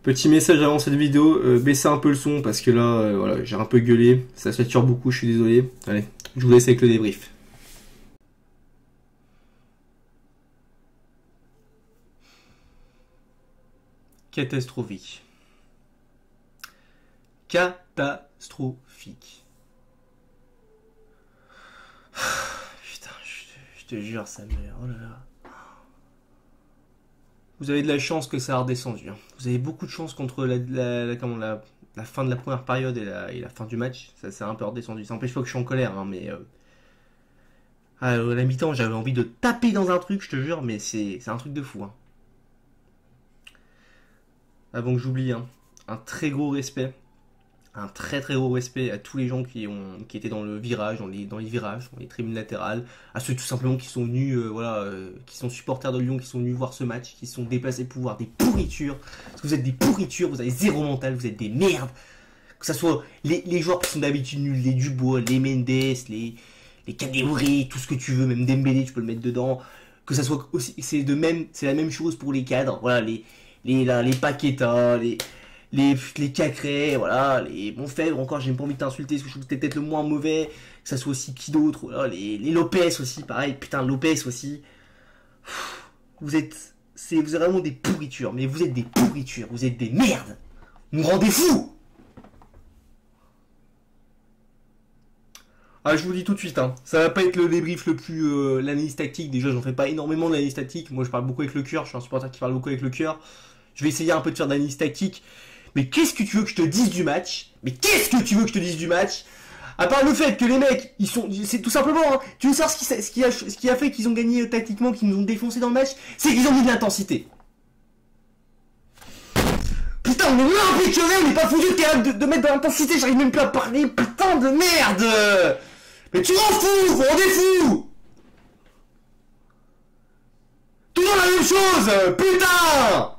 Petit message avant cette vidéo, baissez un peu le son parce que là, voilà, j'ai un peu gueulé, ça sature beaucoup, je suis désolé. Allez, je vous laisse avec le débrief. Catastrophique. Catastrophique. Putain, je te jure, ça me... Oh là là. Vous avez de la chance que ça a redescendu. Hein. Vous avez beaucoup de chance contre la fin de la première période et la fin du match. Ça s'est un peu redescendu. Ça n'empêche pas que je suis en colère, hein, mais... à la mi-temps, j'avais envie de taper dans un truc, je te jure, mais c'est un truc de fou. Hein. Avant que j'oublie, hein, un très gros respect. Un très très gros respect à tous les gens qui étaient dans le virage, dans les virages, dans les tribunes latérales, à ceux tout simplement qui sont venus, qui sont supporters de Lyon, qui sont venus voir ce match, qui sont déplacés pour voir des pourritures. Parce que vous êtes des pourritures, vous avez zéro mental, vous êtes des merdes. Que ce soit les joueurs qui sont d'habitude nuls, les Dubois, les Mendes, les Kadewere, tout ce que tu veux, même Dembélé, tu peux le mettre dedans. Que ça soit aussi, c'est la même chose pour les cadres, voilà, les Paqueta, les Cacré, voilà, les Bonfèvre, encore j'ai pas envie de t'insulter parce que je trouve que t'es peut-être le moins mauvais, que ça soit aussi qui d'autre, voilà, les Lopez aussi, pareil, putain Lopez aussi. Vous êtes vraiment des pourritures, mais vous êtes des pourritures, vous êtes des merdes. Vous me rendez fous. Ah, je vous dis tout de suite, hein, ça va pas être le débrief le plus l'analyse tactique, déjà j'en fais pas énormément d'analyse tactique, moi je parle beaucoup avec le cœur, je suis un supporter qui parle beaucoup avec le cœur. Je vais essayer un peu de faire d'analyse tactique. Mais qu'est-ce que tu veux que je te dise du match? À part le fait que les mecs, c'est tout simplement, hein, tu veux savoir ce qui a fait qu'ils ont gagné tactiquement, qu'ils nous ont défoncé dans le match, c'est qu'ils ont mis de l'intensité. Putain, on est olympique, on n'est pas foutu de mettre de l'intensité, j'arrive même plus à parler, putain de merde. Mais tu m'en fous, vous rendez fou. Toujours la même chose, putain.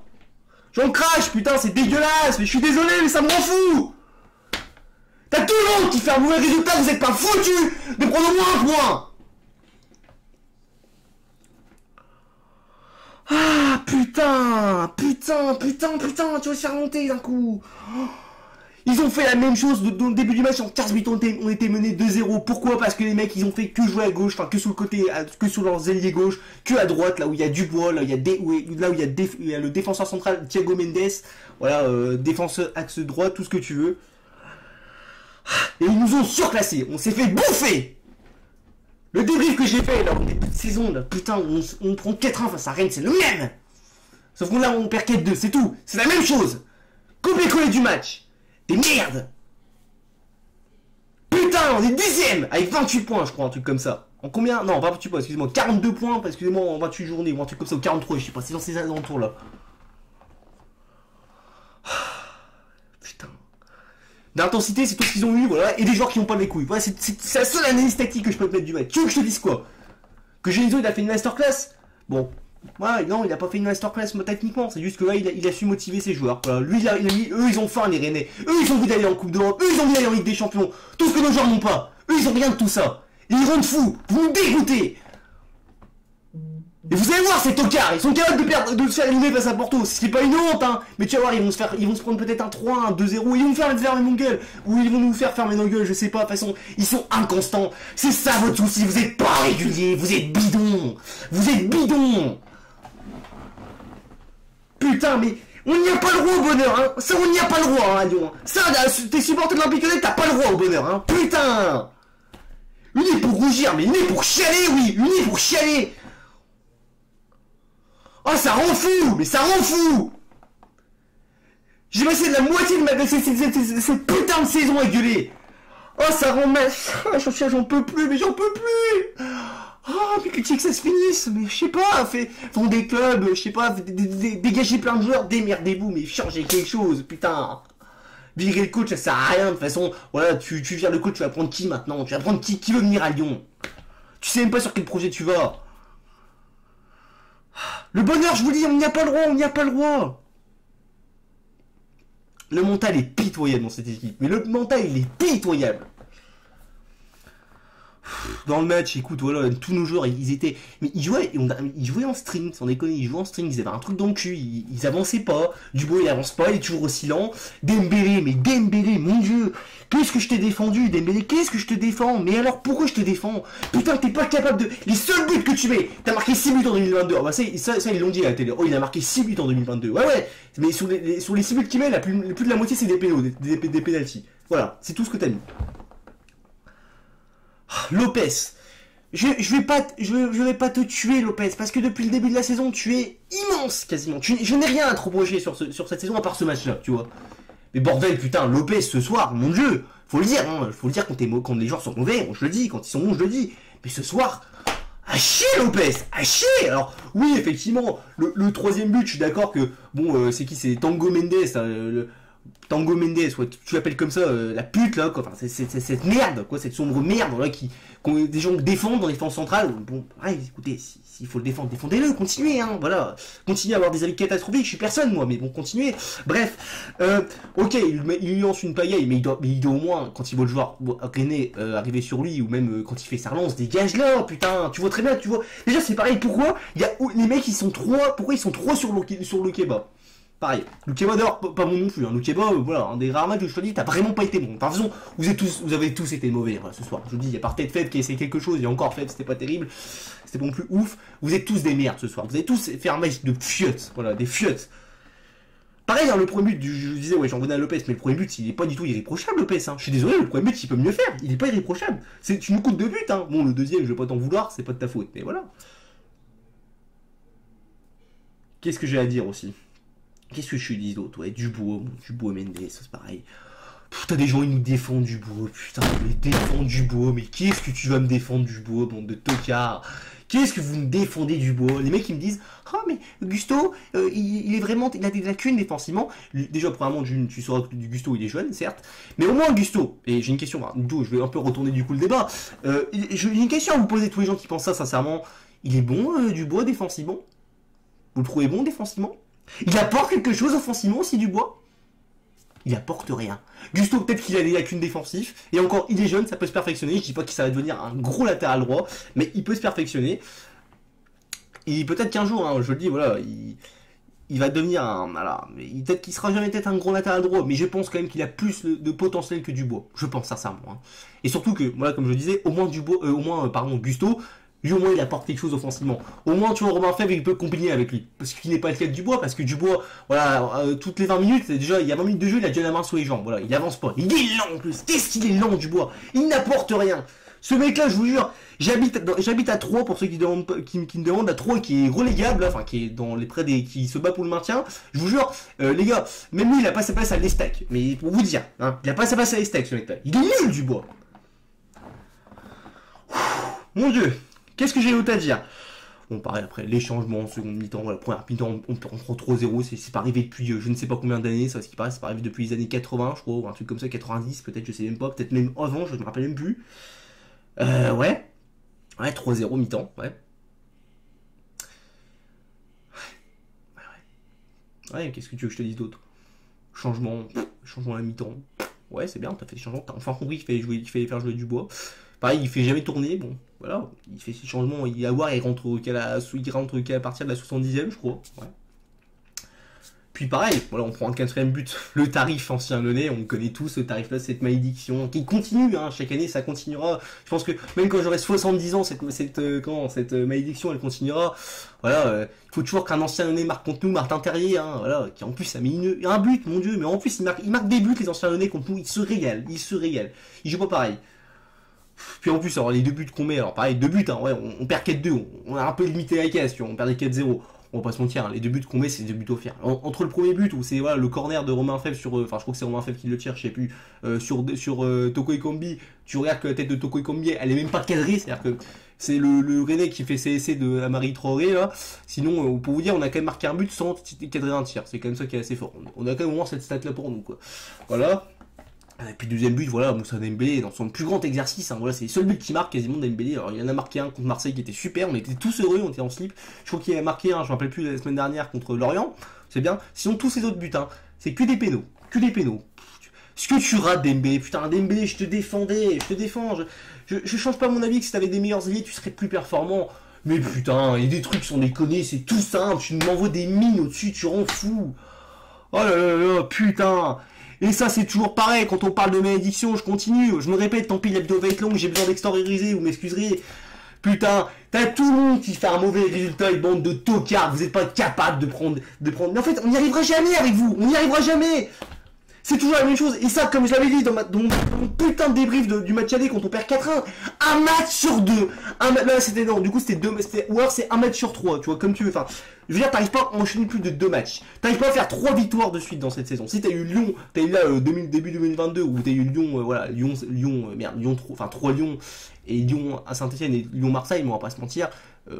J'en crache, putain, c'est dégueulasse, mais je suis désolé, mais ça me rend fou. T'as tout le monde qui fait un mauvais résultat, vous êtes pas foutus de prendre au moins un point. Ah, putain, tu vas se faire monter d'un coup. Ils ont fait la même chose dans le début du match, en 15 minutes on était mené 2-0. Pourquoi? Parce que les mecs ils ont fait que jouer à gauche, enfin que sur le côté, que sur leurs ailiers gauche, que à droite, là où il y a Dubois, là où il y a le défenseur central Thiago Mendes, voilà, défenseur axe droit, tout ce que tu veux. Et ils nous ont surclassés, on s'est fait bouffer. Le débrief que j'ai fait là, en début de saison, là, putain, on prend 4-1 face à Rennes, c'est le même. Sauf que là on perd 4-2, c'est tout, c'est la même chose. Copier-coller du match. Des merdes. Putain, on est 10ème avec 28 points, je crois, un truc comme ça. En combien? Non, pas 28 points, excusez-moi, 42 points, excusez-moi, en 28 journées, ou un truc comme ça, ou 43, je sais pas, c'est dans ces alentours-là. Putain. D'intensité, c'est tout ce qu'ils ont eu, voilà, et des joueurs qui n'ont pas les couilles. Voilà, c'est la seule analyse tactique que je peux te mettre du match. Tu veux que je te dise quoi? Que Genesio, il a fait une masterclass? Bon. Ouais, non, il a pas fait une masterclass techniquement, c'est juste que là, il a su motiver ses joueurs. Voilà, lui, il a mis, eux, ils ont faim, les Rennais. Eux, ils ont envie d'aller en Coupe d'Europe. Eux, ils ont envie d'aller en Ligue des Champions. Tout ce que nos joueurs n'ont pas. Eux, ils ont rien de tout ça. Et ils rendent fous. Vous me dégoûtez. Et vous allez voir, ces tocards, ils sont capables de se faire éliminer face à Porto. Ce qui est pas une honte, hein. Mais tu vas voir, ils vont se prendre peut-être un 3, un 2-0. Ils vont nous faire fermer nos gueules. Ou ils vont nous faire fermer nos gueules, je sais pas. De toute façon, ils sont inconstants. C'est ça votre souci. Vous êtes pas réguliers. Vous êtes bidons. Vous êtes bidons. Putain, mais on n'y a pas le droit au bonheur, hein. Ça, on n'y a pas le droit, hein, Lyon. Ça, t'es supporter de l'Olympique Lyonnais, t'as pas le droit au bonheur, hein. Putain. Une est pour rougir, mais une est pour chialer, oui. Une est pour chialer. Oh, ça rend fou, mais ça rend fou. J'ai passé la moitié de cette putain de saison à gueuler. Oh, ça rend mal. J'en peux plus, mais j'en peux plus. Oh, mais que ça se finisse, mais je sais pas, font des clubs, je sais pas, dégagez plein de joueurs, démerdez-vous, mais changez quelque chose, putain. Virer le coach, ça sert à rien, de toute façon, voilà, tu vires le coach, tu vas prendre qui maintenant? Tu vas prendre qui veut venir à Lyon? Tu sais même pas sur quel projet tu vas. Le bonheur, je vous dis, on n'y a pas le droit, on n'y a pas le droit. Le mental est pitoyable dans cette équipe, mais le mental, il est pitoyable. dans le match, écoute, voilà, tous nos joueurs, ils étaient... Mais ils jouaient, ils jouaient en string, sans déconner, ils jouaient en string, ils avaient un truc dans le cul, ils avançaient pas. Dubois, il avance pas, il est toujours aussi lent. Dembélé, mon Dieu, qu'est-ce que je t'ai défendu, Dembélé, qu'est-ce que je te défends? Mais alors, pourquoi je te défends? Putain, t'es pas capable de... Les seuls buts que tu mets, t'as marqué 6 buts en 2022. Ah bah ça, ils l'ont dit à la télé. Oh, il a marqué 6 buts en 2022. Ouais, mais sur les 6 buts qu'il met, plus de la moitié, c'est des pénaux, des pénaltys. Voilà, c'est tout ce que t'as mis. Lopez, je vais pas te tuer, Lopez, parce que depuis le début de la saison, tu es immense, quasiment. Je n'ai rien à te reprocher sur cette saison, à part ce match-là, tu vois. Mais bordel, putain, Lopez, ce soir, mon Dieu, faut le dire, hein, faut le dire quand les joueurs sont mauvais, je le dis, quand ils sont bons, je le dis. Mais ce soir, à chier, Lopez, à chier. Alors, oui, effectivement, le troisième but, je suis d'accord que, bon, c'est qui, c'est Tango Mendes, hein, Tango Mendes, ouais, tu l'appelles comme ça, la pute là, quoi. Enfin, c'est cette merde, quoi, cette sombre merde là des gens défendent dans les défenses centrales. Bon, ouais, écoutez, s'il faut le défendre, défendez-le, continuez, hein, voilà. Continuez à avoir des avis catastrophiques, je suis personne moi, mais bon, continuez. Bref, ok, il lance une pagaille, mais il doit au moins, quand il voit le joueur René arriver sur lui, ou même quand il fait sa relance, dégage là, putain, tu vois très bien, tu vois. Déjà, c'est pareil, pourquoi les mecs pourquoi ils sont trois sur le kebab? Pareil, Loukeba d'ailleurs, pas bon non plus, hein. Loukeba, voilà, un des rares matchs où je te dis, t'as vraiment pas été bon. Enfin, de toute façon, vous avez tous été mauvais, voilà, ce soir. Je vous dis, il y a part peut-être Feb qui a essayé quelque chose, il y a encore Feb, c'était pas terrible, c'était pas non plus ouf. Vous êtes tous des merdes ce soir, vous avez tous fait un match de fiottes, voilà, des fiottes. Pareil, hein, le premier but, je disais, ouais, j'en venais à Lopez, mais le premier but, il est pas du tout irréprochable, Lopez, hein. Je suis désolé, le premier but, il peut mieux faire, il est pas irréprochable. Tu nous coûtes 2 buts, hein. Bon, le deuxième, je vais pas t'en vouloir, c'est pas de ta faute, mais voilà. Qu'est-ce que j'ai à dire aussi? Qu'est-ce que je suis dit d'autre? Ouais, Dubois Mendes, c'est pareil. Putain, des gens, ils nous défendent Dubois, putain, ils défendent Dubois, mais qu'est-ce que tu vas me défendre Dubois, bande de tocards? Qu'est-ce que vous me défendez Dubois? Les mecs, ils me disent, ah, mais Gusto, il a des lacunes défensivement. Déjà, premièrement, tu sauras que Gusto, il est jeune, certes, mais au moins, Gusto, et j'ai une question, je vais un peu retourner du coup le débat, j'ai une question à vous poser, tous les gens qui pensent ça, sincèrement. Il est bon, Dubois, défensivement? Vous le trouvez bon, défensivement? Il apporte quelque chose offensivement aussi, Dubois? Il apporte rien. Gusto, peut-être qu'il a des lacunes défensives. Et encore, il est jeune, ça peut se perfectionner. Je dis pas que ça va devenir un gros latéral droit, mais il peut se perfectionner. Et peut-être qu'un jour, hein, je le dis, voilà, il va devenir un... Voilà, peut-être qu'il sera jamais peut-être un gros latéral droit, mais je pense quand même qu'il a plus de potentiel que Dubois. Je pense sincèrement. Hein. Et surtout que, voilà, comme je disais, au moins Gusto... Lui, au moins, il apporte quelque chose offensivement. Au moins, tu vois, Romain Fèvre, il peut combiner avec lui. Parce qu'il n'est pas le cas de Dubois, parce que Dubois, voilà, toutes les 20 minutes, déjà, il y a 20 minutes de jeu, il a déjà la main sur les jambes. Voilà, il avance pas. Il est lent en plus. Qu'est-ce qu'il est lent, Dubois? Il n'apporte rien. Ce mec-là, je vous jure, j'habite à Troyes, pour ceux qui me demandent, à Troyes, qui est relégable, enfin, qui est dans les près qui se bat pour le maintien. Je vous jure, les gars, même lui, il a pas sa place à l'Estac. Mais pour vous dire, hein, il a pas sa place à l'Estac, ce mec-là. Il est nul, Dubois. Mon Dieu. Qu'est-ce que j'ai d'autre à dire? Bon, pareil, après, les changements en seconde mi-temps, voilà, première mi-temps, on prend 3-0, c'est pas arrivé depuis je ne sais pas combien d'années, ça, ce qui paraît, c'est pas arrivé depuis les années 80, je crois, ou un truc comme ça, 90, peut-être, je sais même pas, peut-être même avant, je me rappelle même plus. Ouais, 3-0 mi-temps, ouais. Ouais, qu'est-ce que tu veux que je te dise d'autre? Changement à la mi-temps. Ouais, c'est bien, t'as fait des changements, t'as enfin compris qu'il fallait faire jouer Dubois. Pareil, il fait jamais tourner, bon, voilà, il fait ses changements, il rentre qu'à partir de la 70e, je crois, ouais. Puis pareil, voilà, on prend un 4ème but, le tarif ancien Lyonnais, on connaît tous ce tarif-là, cette malédiction, qui continue, hein, chaque année ça continuera. Je pense que même quand j'aurai 70 ans, cette malédiction, elle continuera. Voilà, il faut toujours qu'un ancien Lyonnais marque contre nous, Martin Terrier, hein, voilà, qui en plus a mis un but, mon Dieu, mais en plus il marque des buts, les anciens Lyonnais contre nous, ils se régalent. Ils jouent pas pareil. Puis en plus, alors les 2 buts qu'on met, alors pareil, 2 buts, hein, ouais, on perd 4-2, on a un peu limité la caisse, tu vois, on perdait 4-0. On va pas se mentir, hein, les 2 buts qu'on met, c'est des buts offerts. Entre le premier but, où c'est voilà, le corner de Romain Fèvre sur... Enfin, je crois que c'est Romain Fèvre qui le tire, je sais plus, sur Toko Ekambi, tu regardes que la tête de Toko Ekambi, elle est même pas cadrée, c'est-à-dire que c'est le René qui fait ses essais de Amari Traoré, là. Sinon, pour vous dire, on a quand même marqué un but sans cadrer un tir. C'est quand même ça qui est assez fort. On a quand même au moins cette stat-là pour nous, quoi. Voilà. Et puis deuxième but, voilà, Moussa Dembélé dans son plus grand exercice, hein, voilà, c'est le seul but qui marque quasiment Dembélé. Alors il en a marqué un contre Marseille qui était super, on était tous heureux, on était en slip. Je crois qu'il a marqué un, je me rappelle plus, la semaine dernière contre Lorient, c'est bien. Sinon tous ces autres buts, hein, c'est que des pénaux, Ce que tu rates Dembélé, putain Dembélé, je te défendais, je te défends, je change pas mon avis que si t'avais des meilleurs alliés, tu serais plus performant. Mais putain, il y a des trucs qui sont déconnés, c'est tout simple, tu m'envoies des mines au-dessus, tu rends fou. Oh là là là, putain. Et ça c'est toujours pareil, quand on parle de malédiction, je continue, je me répète, tant pis la vidéo va être longue, j'ai besoin d'extérioriser, vous m'excuserez. Putain, t'as tout le monde qui fait un mauvais résultat, une bande de tocards, vous êtes pas capable de prendre... Mais en fait, on n'y arrivera jamais avec vous, on n'y arrivera jamais. C'est toujours la même chose, et ça, comme je l'avais dit dans mon putain de débrief du match aller quand on perd 4-1, un match sur deux, là c'était non, du coup c'était ou alors c'est un match sur trois, tu vois, comme tu veux, enfin, je veux dire, t'arrives pas à enchaîner plus de 2 matchs, t'arrives pas à faire 3 victoires de suite dans cette saison. Si t'as eu Lyon, t'as eu là début 2022, où t'as eu Lyon, voilà, Lyon, 3 Lyon, et Lyon à Saint-Etienne et Lyon-Marseille, mais on va pas se mentir,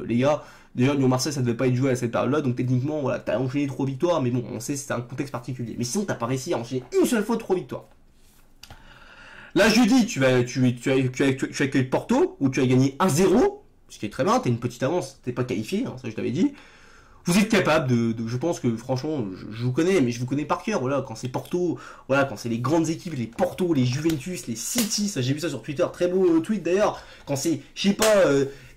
les gars, déjà Lyon-Marseille ça devait pas être joué à cette période-là, donc techniquement, voilà, t'as enchaîné 3 victoires, mais bon, on sait c'est un contexte particulier. Mais sinon, t'as pas réussi à enchaîner une seule fois 3 victoires. Là, jeudi, tu accueilles Porto, où tu as gagné 1-0, ce qui est très bien, t'as une petite avance, t'es pas qualifié, hein, ça je t'avais dit. Vous êtes capable je pense que franchement, je vous connais, mais je vous connais par cœur, voilà, quand c'est Porto, voilà, quand c'est les grandes équipes, les Porto, les Juventus, les City, ça j'ai vu ça sur Twitter, très beau tweet d'ailleurs, quand c'est, je sais pas,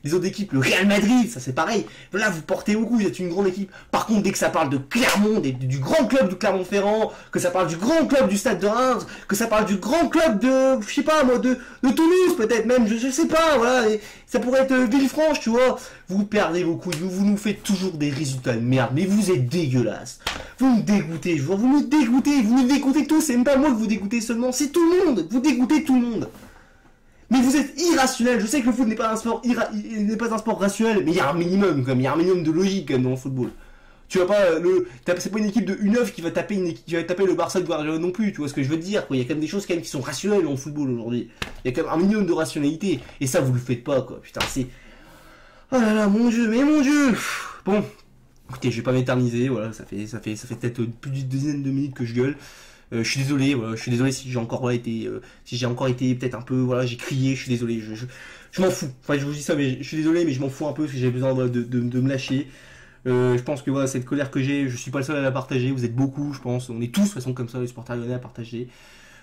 les autres équipes, le Real Madrid, ça c'est pareil, là vous portez beaucoup, vous êtes une grande équipe, par contre dès que ça parle de Clermont, du grand club de Clermont-Ferrand, que ça parle du grand club du Stade de Reims, que ça parle du grand club de, je sais pas moi, de Toulouse peut-être même, je sais pas, voilà, et ça pourrait être Villefranche, tu vois, vous perdez vos couilles, vous nous faites toujours des résultats de merde, mais vous êtes dégueulasse, vous me dégoûtez, je vois, vous me dégoûtez tous, c'est même pas moi que vous dégoûtez seulement, c'est tout le monde, vous dégoûtez tout le monde. Mais vous êtes irrationnel. Je sais que le foot n'est pas un sport rationnel, mais il y a un minimum quand même, il y a un minimum de logique quand même dans le football. Tu vas pas c'est pas une équipe de U9 qui va taper le Barça de Guardiola non plus, tu vois ce que je veux dire quoi. Il y a quand même des choses quand même qui sont rationnelles dans le football aujourd'hui. Il y a quand même un minimum de rationalité et ça vous le faites pas quoi. Putain, c'est oh là là, mon dieu, mais mon dieu. Bon, écoutez, je vais pas m'éterniser, voilà, ça fait peut-être plus d'une dizaine de minutes que je gueule. Je suis désolé, voilà, je suis désolé si j'ai encore été, peut-être un peu, voilà, j'ai crié, je suis désolé, je m'en fous. Enfin, je vous dis ça, mais je suis désolé, mais je m'en fous un peu parce que j'ai besoin de me lâcher. Je pense que voilà, cette colère que j'ai, je suis pas le seul à la partager. Vous êtes beaucoup, je pense. On est tous de toute façon comme ça, les supporters lyonnais à partager.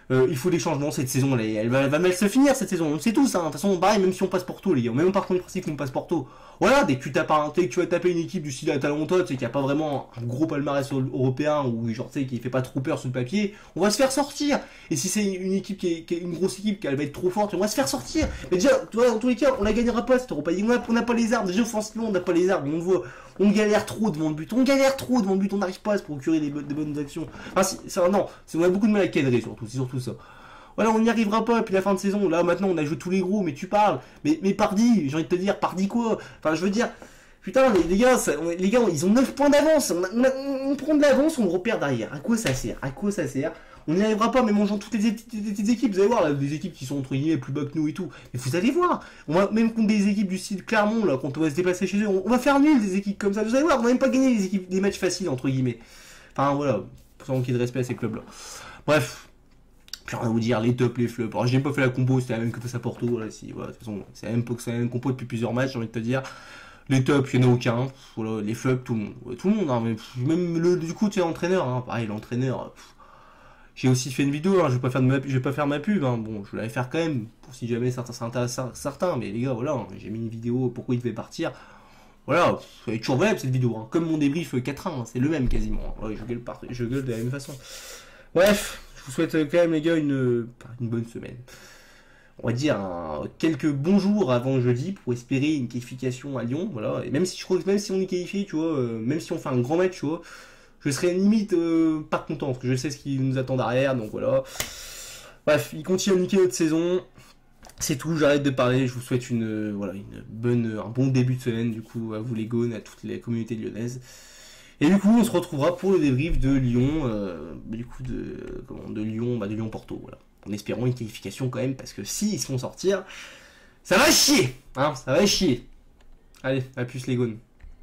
Il faut des changements cette saison, elle va mal se finir cette saison, on le sait tous, hein. De toute façon, pareil, même si on passe Porto, les gars, même par contre, le principe qu'on passe Porto, voilà, dès que tu vas taper une équipe du style Atalanta, tu sais, qui a pas vraiment un gros palmarès européen, ou genre, tu sais, qui fait pas trop peur sur le papier, on va se faire sortir. Et si c'est une équipe qui est une grosse équipe, qu'elle va être trop forte, on va se faire sortir. Mais déjà, tu vois, dans tous les cas, on la gagnera pas cette Europa League, on n'a pas les armes, déjà, offensivement, on n'a pas les armes, on le voit. On galère trop devant le but, on n'arrive pas à se procurer des bonnes actions. Enfin, on a beaucoup de mal à cadrer surtout, c'est surtout ça. Voilà, on n'y arrivera pas, et puis la fin de saison, là maintenant on a joué tous les gros, mais tu parles, mais pardi, j'ai envie de te dire, pardi quoi. Enfin, je veux dire, putain, les gars, ils ont 9 points d'avance, on prend de l'avance, on repère derrière. À quoi ça sert? On n'y arrivera pas, mais mangeant toutes les petites équipes, vous allez voir, là, des équipes qui sont entre guillemets plus bas que nous et tout. Mais vous allez voir, on va même contre des équipes du style Clermont, là, quand on va se déplacer chez eux, on va faire nul des équipes comme ça. Vous allez voir, on va même pas gagner des matchs faciles, entre guillemets. Enfin, voilà, sans manquer de respect à ces clubs-là. Bref, plus rien à vous dire, les tops, les flops. Alors, j'ai même pas fait la compo, c'était la même que face à Porto, voilà, de toute façon, c'est la même compo depuis plusieurs matchs, j'ai envie de te dire. Les tops, il n'y en a aucun. Voilà, les flops, tout le monde. Ouais, tout le monde, hein, mais même du coup, tu sais, l'entraîneur, hein, pareil, l'entraîneur. J'ai aussi fait une vidéo, hein, je vais pas faire ma pub, hein. Bon, je vais la faire quand même, pour si jamais certains s'intéressent certains, mais les gars, voilà, hein, j'ai mis une vidéo, pourquoi il devait partir. Voilà, c'est toujours valable cette vidéo, hein. Comme mon débrief 4-1, hein, c'est le même quasiment. Ouais, je gueule de la même façon. Bref, je vous souhaite quand même les gars une bonne semaine. On va dire quelques bons jours avant jeudi pour espérer une qualification à Lyon, voilà. Et même si je crois que même si on est qualifié, tu vois, même si on fait un grand match, tu vois, je serais limite pas content parce que je sais ce qui nous attend derrière, donc voilà. Bref, il continue à niquer notre saison. C'est tout, j'arrête de parler. Je vous souhaite un bon début de semaine du coup à vous les gones, à toutes les communautés lyonnaises. Et du coup, on se retrouvera pour le débrief de Lyon, de Lyon Porto, voilà. En espérant une qualification quand même, parce que s'ils se font sortir, ça va chier, hein, ça va chier. Allez, à plus les gones.